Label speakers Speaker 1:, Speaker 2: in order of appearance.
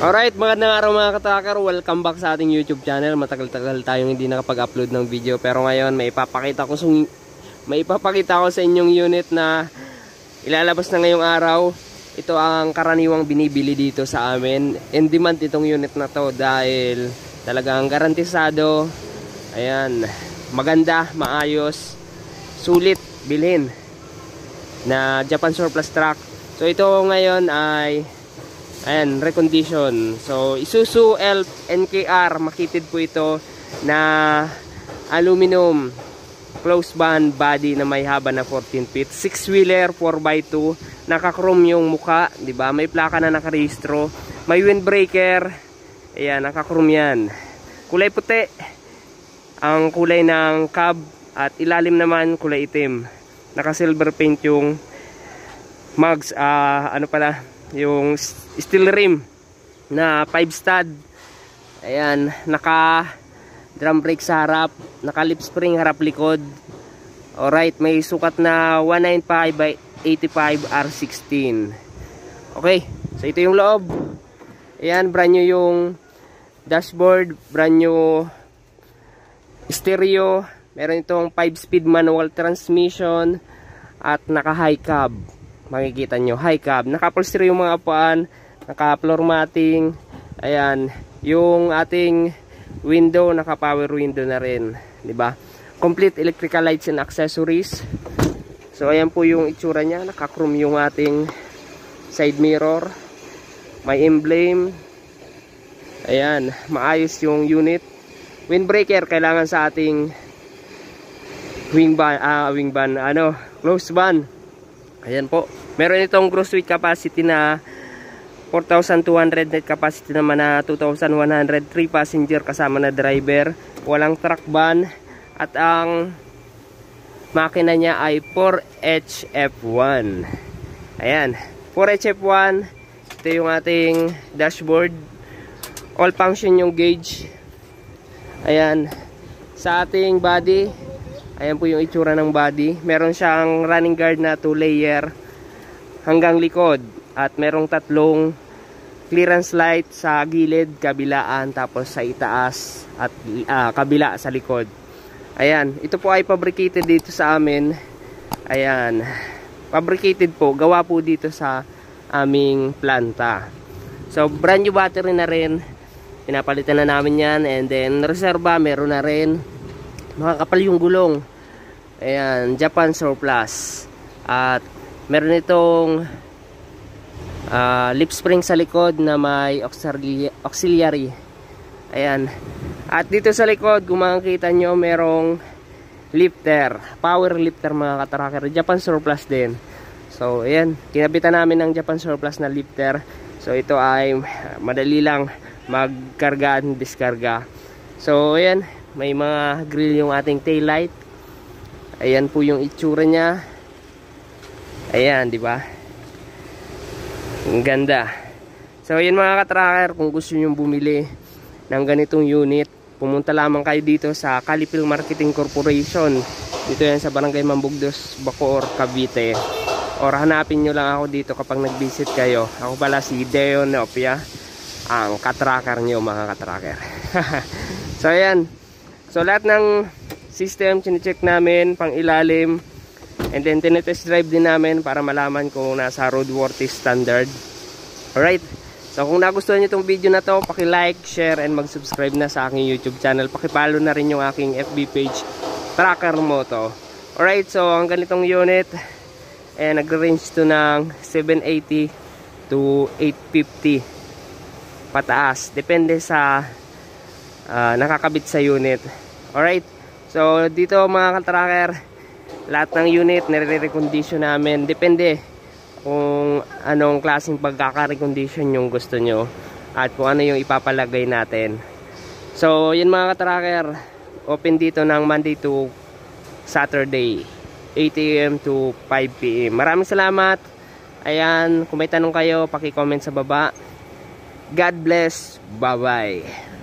Speaker 1: Alright, magandang araw mga ka-tracker. Welcome back sa ating YouTube channel. Matagal-tagal tayong hindi nakapag-upload ng video. Pero ngayon, may ipapakita ko sa inyong unit na ilalabas na ngayong araw. Ito ang karaniwang binibili dito sa amin. In demand itong unit na to dahil talagang garantisado. Ayan, maganda, maayos, sulit, bilhin na Japan surplus truck. So ito ngayon ay ayan, recondition. So Isuzu Elf NKR, makitid po ito na aluminum close band body na may haba na 14 feet, 6-wheeler 4x2, naka-chrome yung muka, 'di ba? May plaka na nakarehistro, may windbreaker. Ayan, naka-chrome 'yan. Kulay puti ang kulay ng cab at ilalim naman kulay itim. Naka-silver paint yung mugs, yung steel rim na 5 stud. Ayan, naka drum brake sa harap, naka lip spring harap likod. Alright, may sukat na 195 by 85 R16. Okay, so ito yung loob. Ayan, brand new yung dashboard, brand new stereo. Meron itong 5-speed manual transmission at naka high cab. Makikita nyo, high cab. Naka-upholstery yung mga upuan, naka-floor matting. Ayan, yung ating window, naka-power window na rin, 'di ba? Complete electrical lights and accessories. So ayan po yung itsura niya, naka-chrome yung ating side mirror. May emblem. Ayan, maayos yung unit. Windbreaker kailangan sa ating close band. Ayan po. Meron itong gross weight capacity na 4,200, net capacity naman na 2,103 passenger kasama na driver. Walang truck ban at ang makina niya ay 4HF1. Ayan, 4HF1. Ito yung ating dashboard. All function yung gauge. Ayan, sa ating body, ayan po yung itsura ng body. Meron siyang running guard na 2 layer hanggang likod. At merong 3 clearance light sa gilid, kabilaan, tapos sa itaas at kabila sa likod. Ayan, ito po ay fabricated dito sa amin. Ayan, fabricated po, gawa po dito sa aming planta. So brand new battery na rin, pinapalitan na namin yan. And then reserva meron na rin. Makakapal yung gulong. Ayan, Japan surplus. At meron itong lip spring sa likod na may auxiliary. Ayan. At dito sa likod, kung makikita nyo, merong lifter. Power lifter mga ka-tracker. Japan surplus din. So, ayan. Kinabitan namin ng Japan surplus na lifter. So, ito ay madali lang magkarga at diskarga. So, ayan. May mga grill yung ating tail light. Ayan po yung itsura niya. Ayan, di ba? Ang ganda. So, ayan mga ka-tracker, kung gusto niyo bumili ng ganitong unit, pumunta lamang kayo dito sa Calipil Marketing Corporation. Dito yan sa Barangay Mambugdos, Bacoor, Cavite. Or hanapin nyo lang ako dito kapag nag-visit kayo. Ako pala si Deo Nopia, ang ka-tracker nyo mga ka-tracker. So, ayan. So lahat ng system chine-check namin pang ilalim, and then tinetest drive din namin para malaman kung nasa roadworthy standard. Alright, so kung nagustuhan nyo itong video na to, paki-like, share, and mag-subscribe na sa aking YouTube channel. Paki-follow na rin yung aking FB page, Tracker Moto. Alright, so ang ganitong unit nagre-range to ng 780 to 850 pataas, depende sa nakakabit sa unit. Alright, so dito mga ka-tracker, lahat ng unit nire-recondition namin. Depende kung anong klaseng pagkaka-recondition yung gusto nyo at kung ano yung ipapalagay natin. So yun mga ka-tracker, open dito ng Monday to Saturday, 8 AM to 5 PM. Maraming salamat. Ayan, kung may tanong kayo, paki-comment sa baba. God bless. Bye-bye.